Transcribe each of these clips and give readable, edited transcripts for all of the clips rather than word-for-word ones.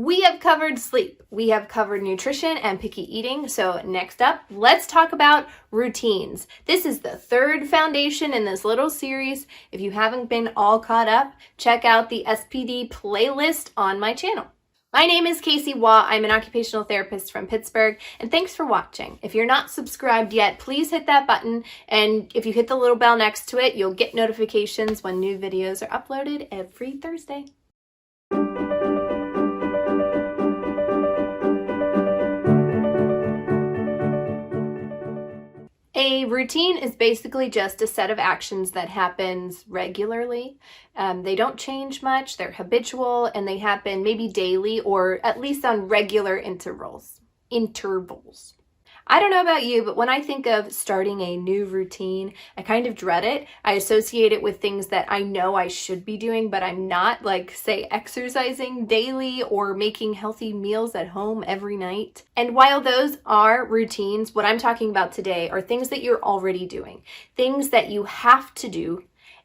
We have covered sleep, we have covered nutrition and picky eating. So next up, let's talk about routines. This is the third foundation in this little series. If you haven't been all caught up, check out the SPD playlist on my channel. My name is Casey Waugh. I'm an occupational therapist from Pittsburgh, and thanks for watching. If you're not subscribed yet, please hit that button, and if you hit the little bell next to it, you'll get notifications when new videos are uploaded every Thursday. A routine is basically just a set of actions that happens regularly. They don't change much, they're habitual, and they happen maybe daily or at least on regular intervals. I don't know about you, but when I think of starting a new routine, I kind of dread it. I associate it with things that I know I should be doing, but I'm not, like, say, exercising daily or making healthy meals at home every night. And while those are routines, what I'm talking about today are things that you're already doing, things that you have to do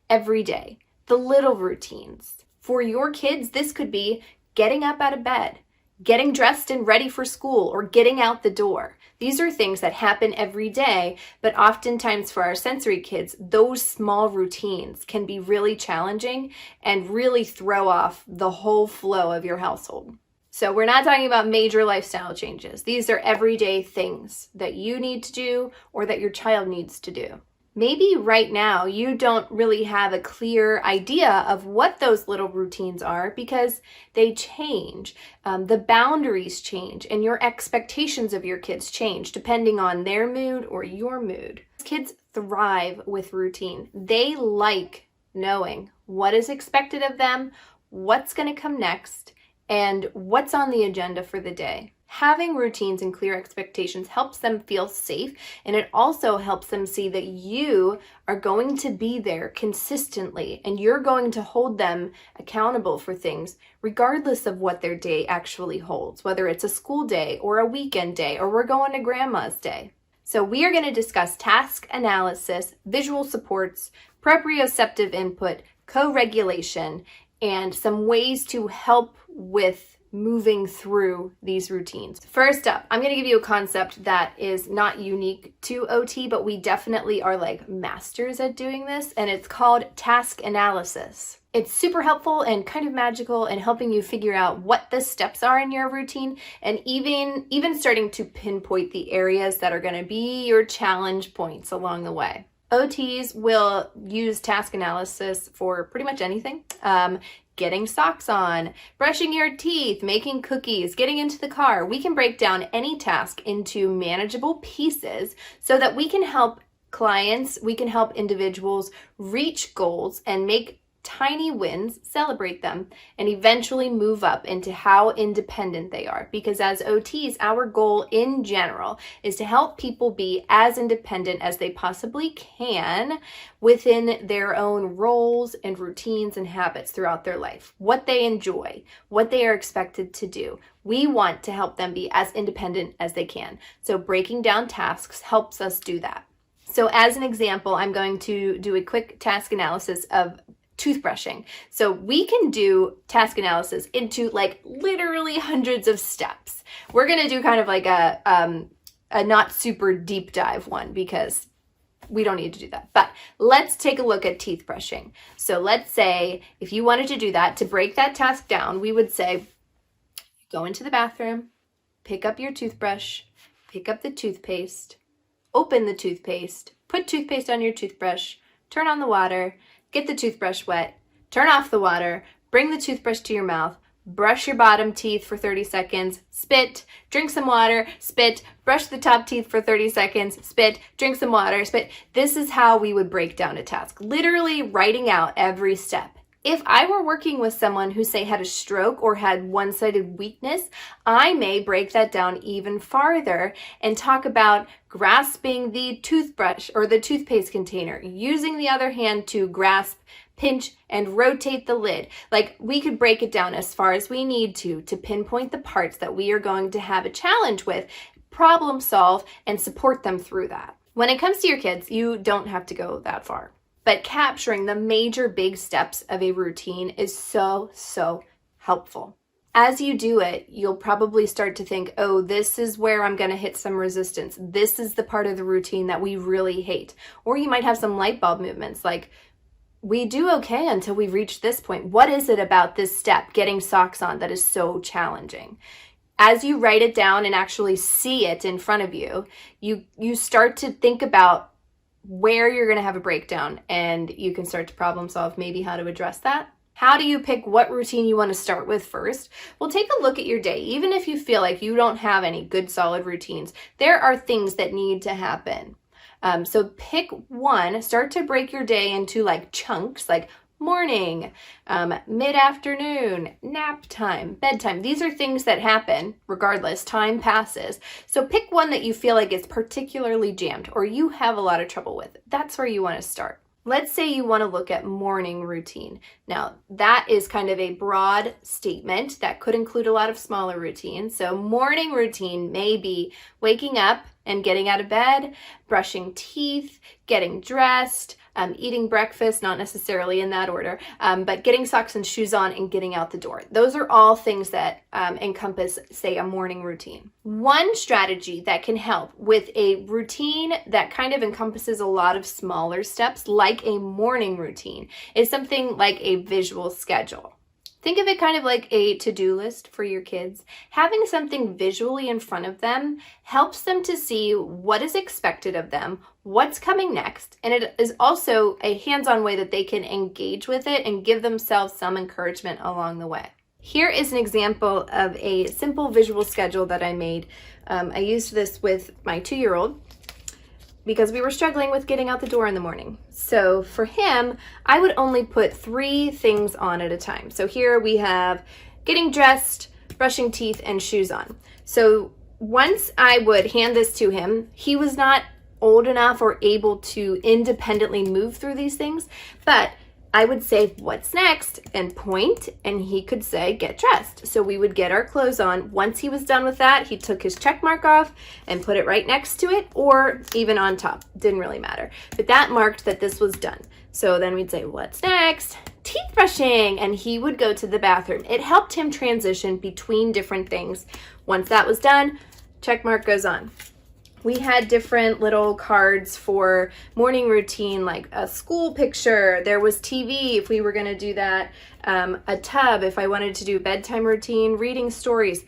every day, the little routines. For your kids, this could be getting up out of bed, getting dressed and ready for school, or getting out the door. These are things that happen every day, but oftentimes for our sensory kids, those small routines can be really challenging and really throw off the whole flow of your household. So we're not talking about major lifestyle changes. These are everyday things that you need to do or that your child needs to do. Maybe right now you don't really have a clear idea of what those little routines are because they change. The boundaries change and your expectations of your kids change depending on their mood or your mood. Kids thrive with routine. They like knowing what is expected of them, what's going to come next, and what's on the agenda for the day. Having routines and clear expectations helps them feel safe, and it also helps them see that you are going to be there consistently and you're going to hold them accountable for things regardless of what their day actually holds, whether it's a school day or a weekend day or we're going to grandma's day. So we are going to discuss task analysis, visual supports, proprioceptive input, co-regulation, and some ways to help with moving through these routines. First up, I'm going to give you a concept that is not unique to OT, but we definitely are like masters at doing this, and it's called task analysis. It's super helpful and kind of magical in helping you figure out what the steps are in your routine and even starting to pinpoint the areas that are going to be your challenge points along the way. OTs will use task analysis for pretty much anything. Getting socks on, brushing your teeth, making cookies, getting into the car. We can break down any task into manageable pieces so that we can help clients, we can help individuals reach goals and make tiny wins, celebrate them, and eventually move up into how independent they are. Because as OTs, our goal in general is to help people be as independent as they possibly can within their own roles and routines and habits throughout their life. What they enjoy, what they are expected to do. We want to help them be as independent as they can. So breaking down tasks helps us do that. So as an example, I'm going to do a quick task analysis of toothbrushing. So we can do task analysis into like literally hundreds of steps. We're going to do kind of like a not super deep dive one because we don't need to do that. But let's take a look at teeth brushing. So let's say if you wanted to do that, to break that task down, we would say, go into the bathroom, pick up your toothbrush, pick up the toothpaste, open the toothpaste, put toothpaste on your toothbrush, turn on the water, get the toothbrush wet, turn off the water, bring the toothbrush to your mouth, brush your bottom teeth for 30 seconds, spit, drink some water, spit, brush the top teeth for 30 seconds, spit, drink some water, spit. This is how we would break down a task, literally writing out every step. If I were working with someone who, say, had a stroke or had one-sided weakness, I may break that down even farther and talk about grasping the toothbrush or the toothpaste container, using the other hand to grasp, pinch, and rotate the lid. Like, we could break it down as far as we need to pinpoint the parts that we are going to have a challenge with, problem solve, and support them through that. When it comes to your kids, you don't have to go that far. But capturing the major big steps of a routine is so helpful. As you do it, you'll probably start to think, oh, this is where I'm going to hit some resistance. This is the part of the routine that we really hate. Or you might have some light bulb movements like, we do okay until we reach this point. What is it about this step, getting socks on, that is so challenging? As you write it down and actually see it in front of you, you start to think about where you're going to have a breakdown, and you can start to problem solve maybe how to address that. How do you pick what routine you want to start with first? Well, take a look at your day. Even if you feel like you don't have any good solid routines, there are things that need to happen. So pick one, start to break your day into like chunks, like morning, mid-afternoon, nap time, bedtime. These are things that happen regardless, time passes. So pick one that you feel like is particularly jammed or you have a lot of trouble with. That's where you want to start. Let's say you want to look at morning routine. Now, that is kind of a broad statement that could include a lot of smaller routines. So morning routine may be waking up and getting out of bed, brushing teeth, getting dressed, eating breakfast, not necessarily in that order, but getting socks and shoes on and getting out the door. Those are all things that encompass, say, a morning routine. One strategy that can help with a routine that kind of encompasses a lot of smaller steps, like a morning routine, is something like a visual schedule. Think of it kind of like a to-do list for your kids. Having something visually in front of them helps them to see what is expected of them, what's coming next, and it is also a hands-on way that they can engage with it and give themselves some encouragement along the way. Here is an example of a simple visual schedule that I made. I used this with my 2-year-old because we were struggling with getting out the door in the morning. So for him, I would only put 3 things on at a time. So here we have getting dressed, brushing teeth, and shoes on. So once I would hand this to him, he was not old enough or able to independently move through these things, but I would say, what's next? And point, and he could say, get dressed. So we would get our clothes on. Once he was done with that, he took his check mark off and put it right next to it, or even on top. Didn't really matter. But that marked that this was done. So then we'd say, what's next? Teeth brushing, and he would go to the bathroom. It helped him transition between different things. Once that was done, check mark goes on. We had different little cards for morning routine, like a school picture. There was TV if we were going to do that, a tub if I wanted to do bedtime routine, reading stories.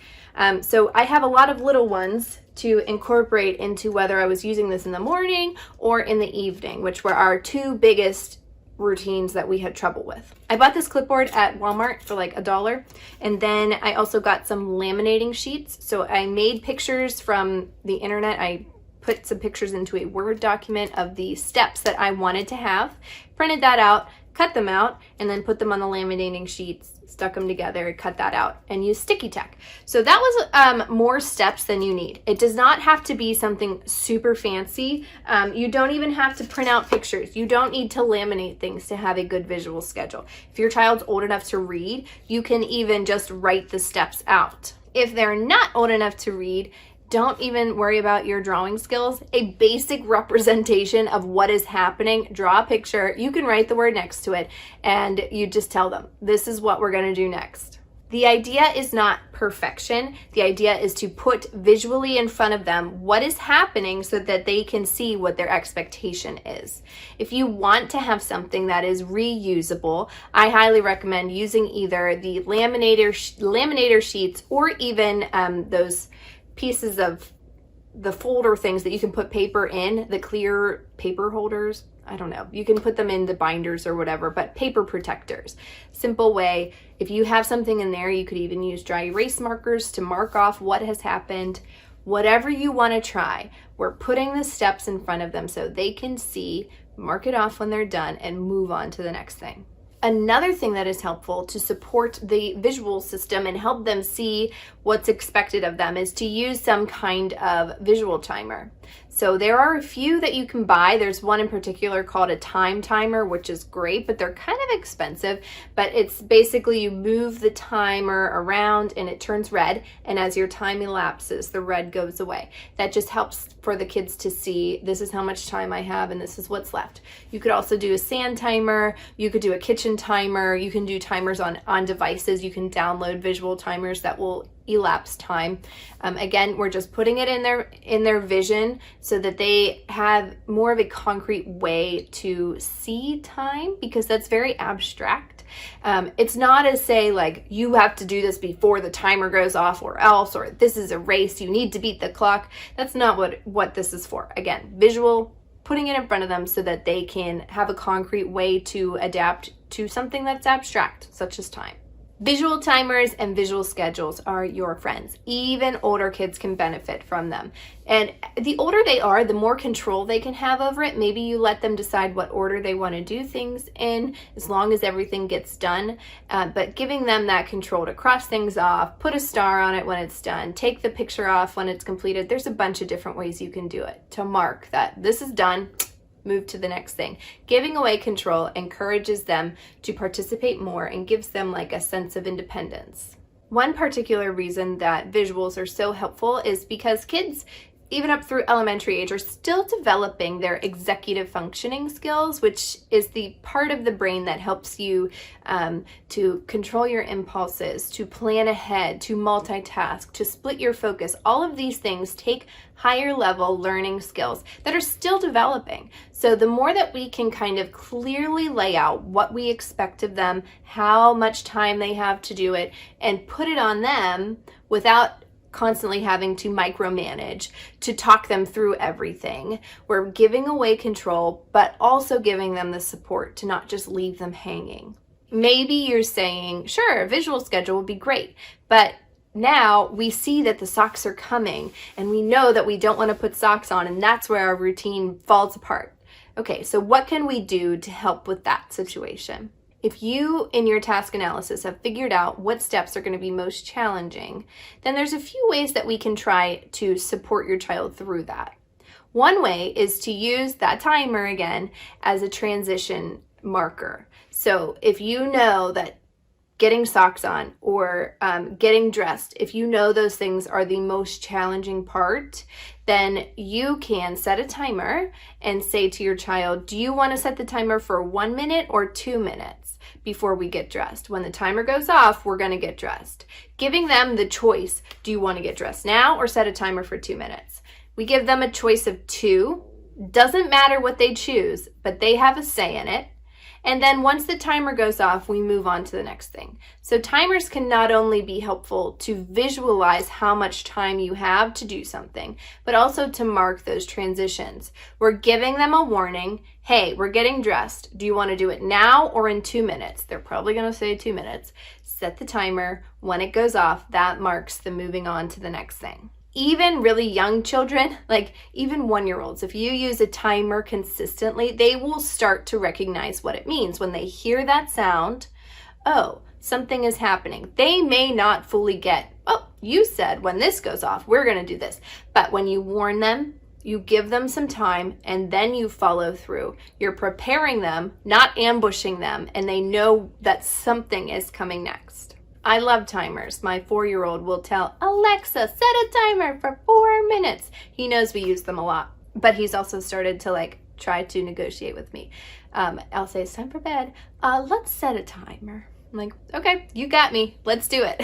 So I have a lot of little ones to incorporate into whether I was using this in the morning or in the evening, which were our 2 biggest routines that we had trouble with. I bought this clipboard at Walmart for like $1, and then I also got some laminating sheets. So I made pictures from the internet. I put some pictures into a Word document of the steps that I wanted to have, printed that out, cut them out, and then put them on the laminating sheets, stuck them together, cut that out, and used sticky tack. So that was more steps than you need. It does not have to be something super fancy. You don't even have to print out pictures. You don't need to laminate things to have a good visual schedule. If your child's old enough to read, you can even just write the steps out. If they're not old enough to read, don't even worry about your drawing skills. A basic representation of what is happening, draw a picture, you can write the word next to it, and you just tell them, this is what we're gonna do next. The idea is not perfection. The idea is to put visually in front of them what is happening so that they can see what their expectation is. If you want to have something that is reusable, I highly recommend using either the laminator sheets or even those pieces of the folder things that you can put paper in, the clear paper holders. I don't know. You can put them in the binders or whatever, but paper protectors. Simple way. If you have something in there, you could even use dry erase markers to mark off what has happened. Whatever you want to try, we're putting the steps in front of them so they can see, mark it off when they're done, and move on to the next thing. Another thing that is helpful to support the visual system and help them see what's expected of them is to use some kind of visual timer. So there are a few that you can buy. There's one in particular called a time timer, which is great, but they're kind of expensive. But it's basically you move the timer around and it turns red, and as your time elapses, the red goes away. That just helps for the kids to see, this is how much time I have and this is what's left. You could also do a sand timer, you could do a kitchen timer, you can do timers on devices. You can download visual timers that will elapse time. Again, we're just putting it in their vision so that they have more of a concrete way to see time, because that's very abstract. It's not as say like you have to do this before the timer goes off or else, or this is a race, you need to beat the clock. That's not what this is for. Again, visual, putting it in front of them so that they can have a concrete way to adapt to something that's abstract, such as time. Visual timers and visual schedules are your friends. Even older kids can benefit from them. And the older they are, the more control they can have over it. Maybe you let them decide what order they want to do things in, as long as everything gets done. But giving them that control to cross things off, put a star on it when it's done, take the picture off when it's completed. There's a bunch of different ways you can do it to mark that this is done. Move to the next thing. Giving away control encourages them to participate more and gives them like a sense of independence. One particular reason that visuals are so helpful is because kids, even up through elementary age, are still developing their executive functioning skills, which is the part of the brain that helps you to control your impulses, to plan ahead, to multitask, to split your focus. All of these things take higher level learning skills that are still developing. So the more that we can kind of clearly lay out what we expect of them, how much time they have to do it, and put it on them without constantly having to micromanage, to talk them through everything. We're giving away control, but also giving them the support to not just leave them hanging. Maybe you're saying, sure, a visual schedule would be great, but now we see that the socks are coming and we know that we don't want to put socks on, and that's where our routine falls apart. Okay, so what can we do to help with that situation? If you, in your task analysis, have figured out what steps are going to be most challenging, then there's a few ways that we can try to support your child through that. One way is to use that timer again as a transition marker. So if you know that getting socks on or getting dressed, if you know those things are the most challenging part, then you can set a timer and say to your child, do you want to set the timer for 1 minute or 2 minutes before we get dressed? When the timer goes off, we're going to get dressed. Giving them the choice, do you want to get dressed now or set a timer for 2 minutes? We give them a choice of 2. Doesn't matter what they choose, but they have a say in it. And then once the timer goes off, we move on to the next thing. So timers can not only be helpful to visualize how much time you have to do something, but also to mark those transitions. We're giving them a warning. Hey, we're getting dressed. Do you want to do it now or in 2 minutes? They're probably going to say 2 minutes. Set the timer. When it goes off, that marks the moving on to the next thing. Even really young children, like even 1-year-olds, if you use a timer consistently, they will start to recognize what it means. When they hear that sound, oh, something is happening. They may not fully get, oh, you said when this goes off, we're going to do this. But when you warn them, you give them some time, and then you follow through. You're preparing them, not ambushing them, and they know that something is coming next. I love timers. My 4-year-old will tell Alexa, set a timer for 4 minutes. He knows we use them a lot, but he's also started to try to negotiate with me. I'll say, it's time for bed. Let's set a timer. I'm like, okay, you got me. Let's do it.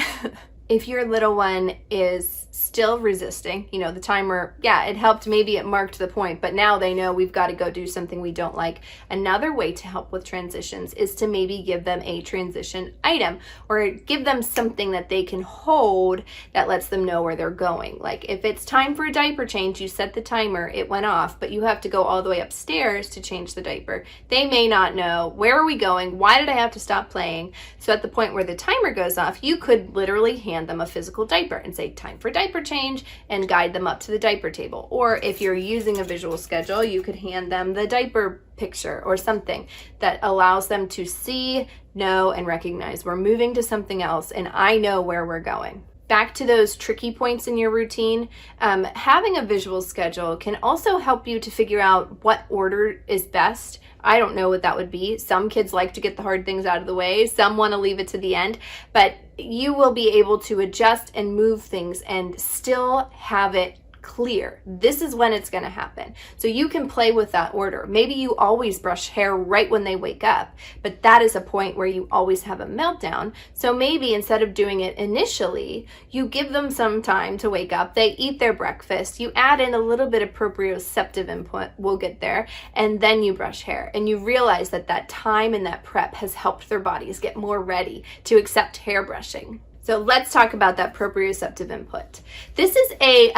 If your little one is still resisting, the timer, yeah, it helped, maybe it marked the point, but now they know we've got to go do something we don't like. Another way to help with transitions is to maybe give them a transition item or give them something that they can hold that lets them know where they're going. Like if it's time for a diaper change, you set the timer, it went off, but you have to go all the way upstairs to change the diaper. They may not know, where are we going? Why did I have to stop playing? So at the point where the timer goes off, you could literally hand them a physical diaper and say, time for diaper change, and guide them up to the diaper table. Or if you're using a visual schedule, you could hand them the diaper picture or something that allows them to see, know, and recognize we're moving to something else and I know where we're going. Back to those tricky points in your routine, having a visual schedule can also help you to figure out what order is best. I don't know what that would be. Some kids like to get the hard things out of the way. Some want to leave it to the end, but you will be able to adjust and move things and still have it clear. This is when it's going to happen. So you can play with that order. Maybe you always brush hair right when they wake up, but that is a point where you always have a meltdown. So maybe instead of doing it initially, you give them some time to wake up. They eat their breakfast. You add in a little bit of proprioceptive input. We'll get there. And then you brush hair. And you realize that that time and that prep has helped their bodies get more ready to accept hair brushing. So let's talk about that proprioceptive input. This is a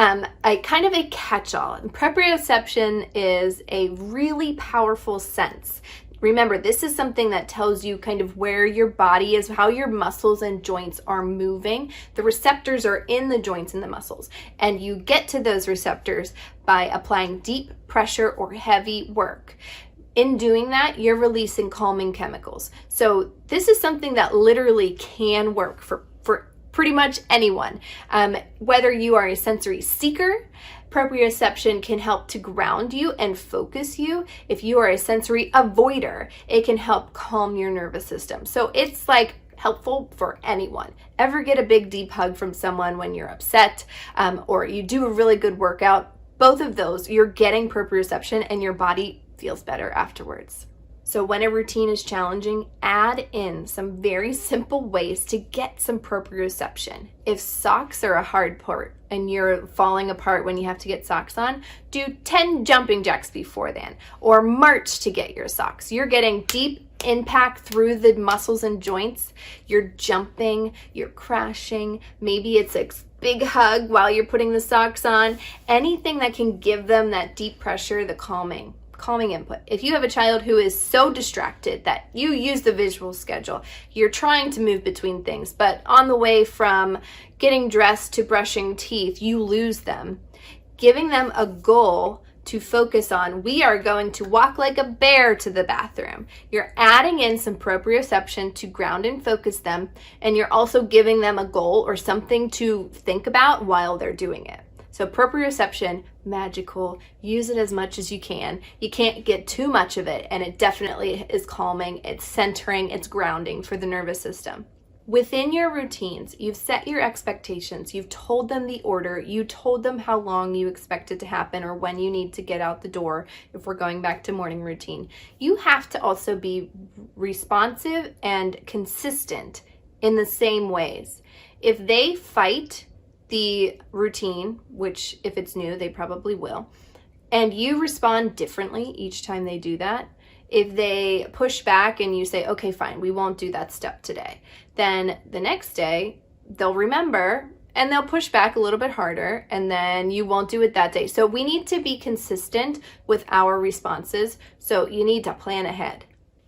kind of a catch-all. Proprioception is a really powerful sense. Remember, this is something that tells you kind of where your body is, how your muscles and joints are moving. The receptors are in the joints and the muscles, and you get to those receptors by applying deep pressure or heavy work. In doing that, you're releasing calming chemicals. So this is something that literally can work for pretty much anyone. Whether you are a sensory seeker, proprioception can help to ground you and focus you. If you are a sensory avoider, it can help calm your nervous system. So it's like helpful for anyone. Ever get a big deep hug from someone when you're upset, or you do a really good workout? Both of those, you're getting proprioception and your body feels better afterwards. So when a routine is challenging, add in some very simple ways to get some proprioception. If socks are a hard part and you're falling apart when you have to get socks on, do 10 jumping jacks before then, or march to get your socks. You're getting deep impact through the muscles and joints. You're jumping, you're crashing. Maybe it's a big hug while you're putting the socks on. Anything that can give them that deep pressure, the calming input. If you have a child who is so distracted that you use the visual schedule, you're trying to move between things, but on the way from getting dressed to brushing teeth, you lose them. Giving them a goal to focus on, we are going to walk like a bear to the bathroom. You're adding in some proprioception to ground and focus them, and you're also giving them a goal or something to think about while they're doing it. So proprioception, magical, use it as much as you can. You can't get too much of it, and it definitely is calming, it's centering, it's grounding for the nervous system. Within your routines, you've set your expectations, you've told them the order, you told them how long you expect it to happen or when you need to get out the door if we're going back to morning routine. You have to also be responsive and consistent in the same ways. If they fight the routine, which if it's new, they probably will, and you respond differently each time they do that, if they push back and you say, okay, fine, we won't do that step today, then the next day they'll remember and they'll push back a little bit harder, and then you won't do it that day. So we need to be consistent with our responses. So you need to plan ahead.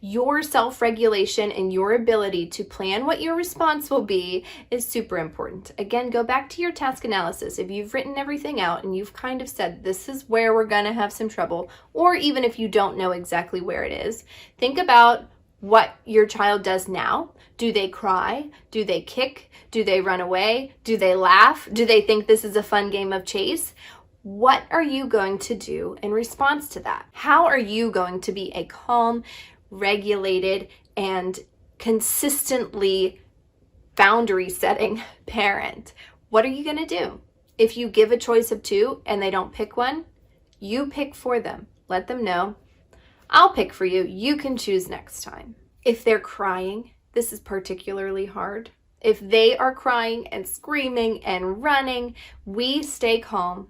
Your self-regulation and your ability to plan what your response will be is super important. Again, go back to your task analysis. If you've written everything out and you've kind of said, this is where we're going to have some trouble, or even if you don't know exactly where it is, think about what your child does now. Do they cry? Do they kick? Do they run away? Do they laugh? Do they think this is a fun game of chase? What are you going to do in response to that? How are you going to be a calm, regulated, and consistently boundary setting parent? What are you going to do? If you give a choice of two and they don't pick one, you pick for them. Let them know, I'll pick for you. You can choose next time. If they're crying, this is particularly hard. If they are crying and screaming and running, we stay calm.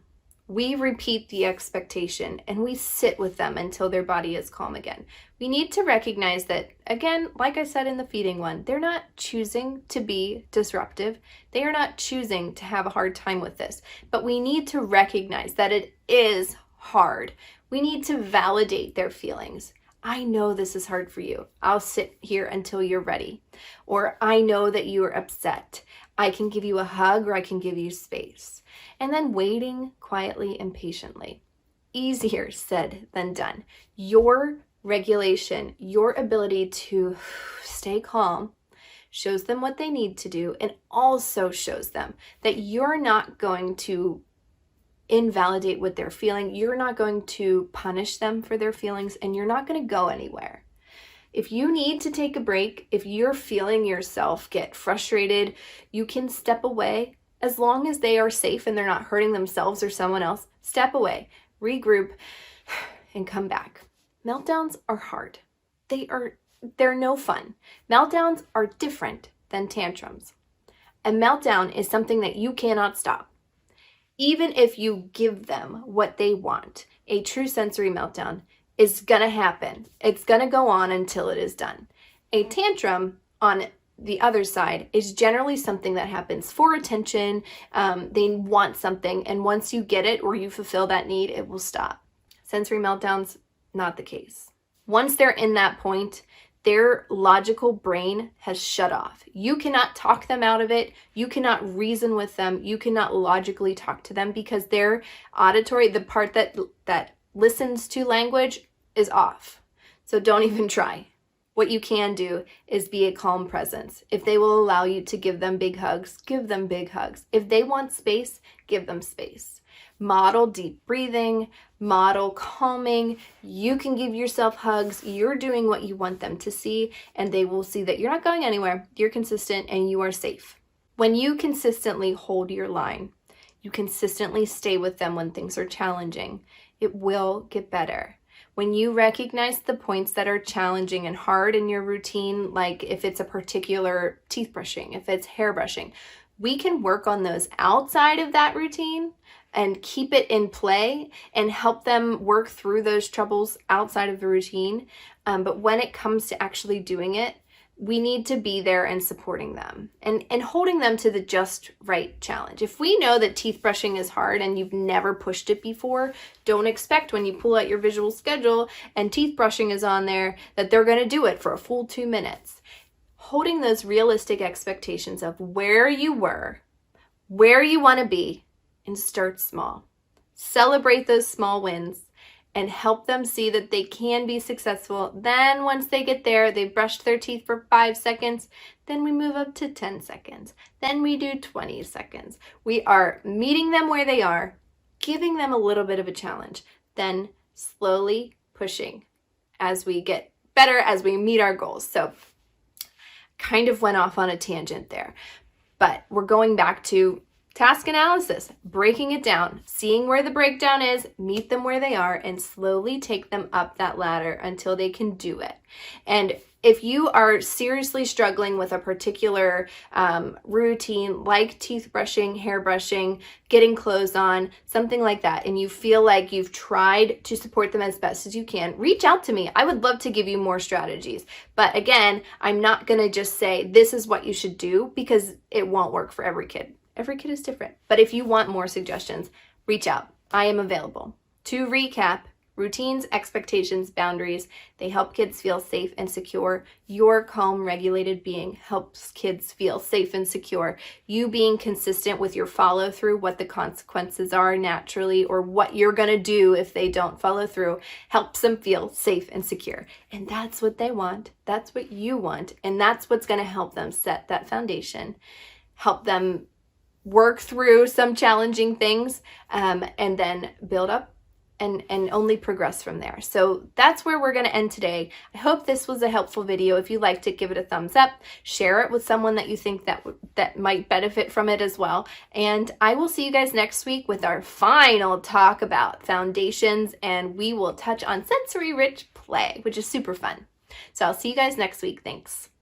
We repeat the expectation and we sit with them until their body is calm again. We need to recognize that, again, like I said in the feeding one, they're not choosing to be disruptive. They are not choosing to have a hard time with this. But we need to recognize that it is hard. We need to validate their feelings. I know this is hard for you. I'll sit here until you're ready. Or I know that you are upset. I can give you a hug or I can give you space. And then waiting quietly and patiently. Easier said than done. Your regulation, your ability to stay calm shows them what they need to do, and also shows them that you're not going to invalidate what they're feeling. You're not going to punish them for their feelings, and you're not going to go anywhere. If you need to take a break, if you're feeling yourself get frustrated, you can step away as long as they are safe and they're not hurting themselves or someone else. Step away, regroup, and come back. Meltdowns are hard. They're no fun. Meltdowns are different than tantrums. A meltdown is something that you cannot stop. Even if you give them what they want, a true sensory meltdown is gonna happen. It's gonna go on until it is done. A tantrum, on the other side, is generally something that happens for attention. They want something, and once you get it or you fulfill that need, it will stop. Sensory meltdowns, not the case. Once they're in that point, their logical brain has shut off. You cannot talk them out of it. You cannot reason with them. You cannot logically talk to them because their auditory, the part that listens to language, is off. So don't even try. What you can do is be a calm presence. If they will allow you to give them big hugs, give them big hugs. If they want space, give them space. Model deep breathing, model calming. You can give yourself hugs. You're doing what you want them to see, and they will see that you're not going anywhere. You're consistent and you are safe. When you consistently hold your line, you consistently stay with them when things are challenging, it will get better. When you recognize the points that are challenging and hard in your routine, like if it's a particular teeth brushing, if it's hair brushing, we can work on those outside of that routine and keep it in play and help them work through those troubles outside of the routine. But when it comes to actually doing it, we need to be there and supporting them and holding them to the just right challenge. If we know that teeth brushing is hard and you've never pushed it before, don't expect when you pull out your visual schedule and teeth brushing is on there that they're going to do it for a full 2 minutes. Holding those realistic expectations of where you were, where you want to be, and start small. Celebrate those small wins and help them see that they can be successful. Then once they get there, they've brushed their teeth for 5 seconds, then we move up to 10 seconds. Then we do 20 seconds. We are meeting them where they are, giving them a little bit of a challenge, then slowly pushing as we get better, as we meet our goals. So kind of went off on a tangent there, but we're going back to task analysis, breaking it down, seeing where the breakdown is, meet them where they are, and slowly take them up that ladder until they can do it. And if you are seriously struggling with a particular routine like teeth brushing, hair brushing, getting clothes on, something like that, and you feel like you've tried to support them as best as you can, reach out to me. I would love to give you more strategies. But again, I'm not going to just say this is what you should do because it won't work for every kid. Every kid is different. But if you want more suggestions, reach out. I am available. To recap, routines, expectations, boundaries, they help kids feel safe and secure. Your calm, regulated being helps kids feel safe and secure. You being consistent with your follow through, what the consequences are naturally, or what you're going to do if they don't follow through, helps them feel safe and secure. And that's what they want. That's what you want. And that's what's going to help them set that foundation, help them work through some challenging things, and then build up and only progress from there. So that's where we're going to end today. I hope this was a helpful video. If you liked it, give it a thumbs up, share it with someone that you think that might benefit from it as well. And I will see you guys next week with our final talk about foundations, and we will touch on sensory rich play, which is super fun. So I'll see you guys next week. Thanks.